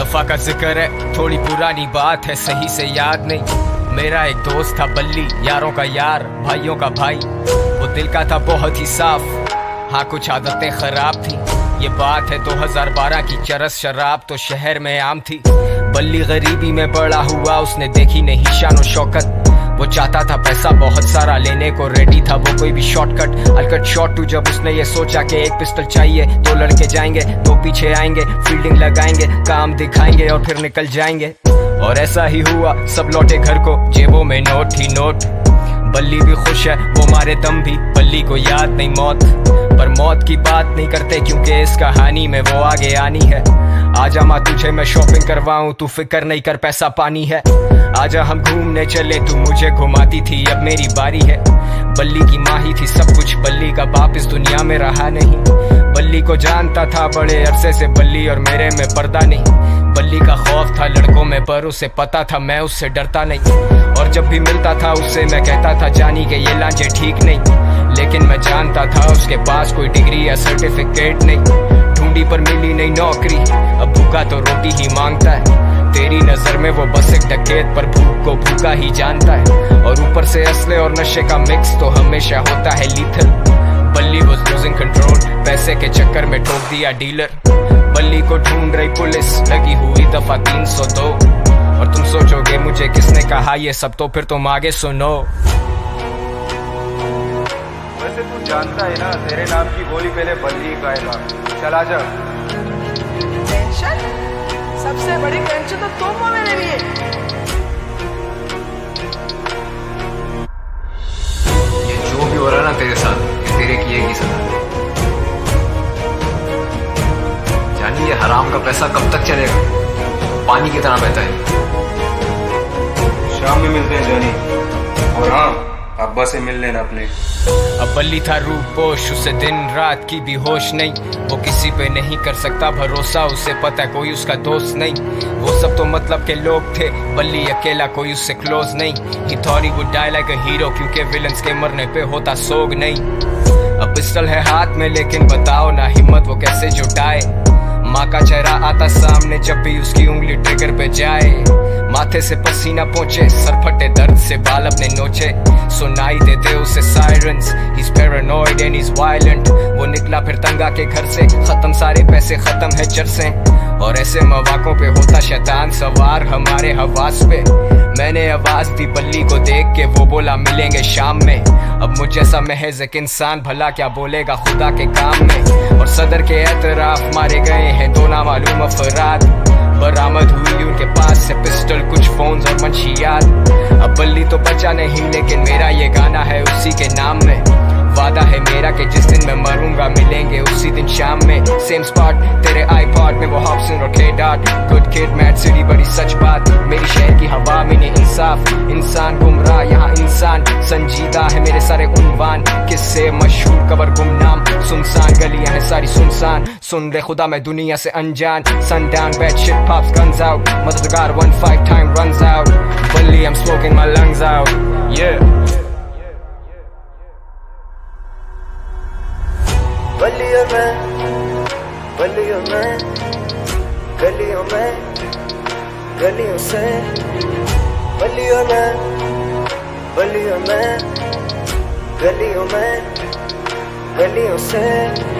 दफा का जिक्र है, थोड़ी पुरानी बात है, सही से याद नहीं। मेरा एक दोस्त था बल्ली, यारों का यार, भाइयों का भाई। वो दिल का था बहुत ही साफ, हाँ कुछ आदतें खराब थी। ये बात है 2012 की, चरस शराब तो शहर में आम थी। बल्ली गरीबी में बड़ा हुआ, उसने देखी नहीं शान शौकत। वो चाहता था पैसा बहुत सारा, लेने को रेडी था वो कोई भी शॉर्टकट। अलकट शॉट टू जब उसने ये सोचा कि एक पिस्टल चाहिए, दो लड़के जाएंगे, दो पीछे आएंगे, फील्डिंग लगाएंगे, काम दिखाएंगे और फिर निकल जाएंगे। और ऐसा ही हुआ, सब लौटे घर को, जेबों में नोट ही नोट। बल्ली भी खुश है, वो मारे दम भी, बल्ली को याद नहीं मौत। पर मौत की बात नहीं करते क्योंकि इस कहानी में वो आगे आनी है। आजा माँ तुझे मैं शॉपिंग करवाऊं, तू फिक्र नहीं कर पैसा पानी है। आजा हम घूमने चले, तू मुझे घुमाती थी, अब मेरी बारी है। बल्ली की माँ ही थी सब कुछ, बल्ली का बाप इस दुनिया में रहा नहीं। बल्ली को जानता था बड़े अरसे से, बल्ली और मेरे में पर्दा नहीं। बल्ली का खौफ था लड़कों में, पर उसे पता था मैं उससे डरता नहीं। और जब भी मिलता था उससे मैं कहता था जानी के ये लांचे ठीक नहीं। लेकिन मैं जानता था उसके पास कोई डिग्री या सर्टिफिकेट नहीं। ढूंढी पर मिली नहीं नौकरी, अब भूखा तो रोटी ही मांगता है। तेरी नजर में वो बस एक डकैत, पर भूख को भूखा ही जानता है। और ऊपर से असले और नशे का मिक्स तो हमेशा होता है लीथल। बल्ली वाज लूजिंग कंट्रोल, पैसे के चक्कर में ठोक दिया डीलर। बल्ली को ढूंढ रही पुलिस, लगी हुई दफा 302। और तुम सोचोगे मुझे किसने कहा ये सब, तो फिर तुम आगे सुनो। वैसे तू जानता है ना, तेरे नाम की बोली पहले बल्ली गाएगा। चला जा। टेंशन? सबसे बड़ी टेंशन तो तुम हो मेरे लिए। ये जो भी हो रहा है ना तेरे साथ, ये तेरे किए की सजा। जानी ये हराम का पैसा कब तक चलेगा, पानी की तरह बहता है। शाम में मिलते हैं जानी, और हाँ अब्बा से मिल लेना अपने। अब बल्ली था रूपोश, उसे दिन रात की भी होश नहीं। वो किसी पे नहीं कर सकता भरोसा, उसे पता है कोई उसका दोस्त नहीं। वो सब तो मतलब के लोग थे, बल्ली अकेला कोई उससे क्लोज नहीं। He thought he would die like a hero, क्योंकि विलन्स के मरने पे होता सोग नहीं। अब पिस्टल है हाथ में, लेकिन बताओ ना हिम्मत वो कैसे जुटाए। माँ का चेहरा आता सामने जब भी उसकी उंगली ट्रिगर पे जाए। माथे से पसीना पहुंचे, सर फटे दर्द से बाल अपने नोचे। सुनाई देते उसे sirens, he's paranoid and he's violent। वो निकला फिर तंगा के घर से, खत्म सारे पैसे, खत्म है चरसें। और ऐसे मौकों पे होता शैतान सवार हमारे हवास पे। मैंने आवाज दी बल्ली को देख के, वो बोला मिलेंगे शाम में। अब मुझ जैसा महज एक इंसान भला क्या बोलेगा खुदा के काम में। और सदर के एतराफ मारे गए हैं दो नामालूम अफराद। बरामद हुई उनके पास से पिस्टल, कुछ फोन्स और मंशियात। अब बल्ली तो बचा नहीं, लेकिन मेरा ये गाना है उसी के नाम में। वादा है मेरा कि जिस दिन मैं मरूंगा मिलेंगे उसी दिन शाम में। सेम स्पॉट तेरे आईपॉड में, वो हॉब्सन और के-डॉट। गुड किड मैड सिटी बड़ी सच बात, मेरी शहर की हवा में नहीं इंसाफ। इंसान गुमराह यहाँ इंसान संजीदा है, मेरे सारे उन्वान किससे मशहूर कबर गुमनाम। सुनसान गलियां हैं सारी सुनसान, सुन ले खुदा मैं दुनिया से अनजान। Sundown bad shit pops guns out, मददगार 1-5 time runs out। बल्ली I'm smoking my lungs out, yeah। गलियों में, गलियों में, गलियों में, गलियों से, गलियों में, गलियों में, गलियों में, गलियों से।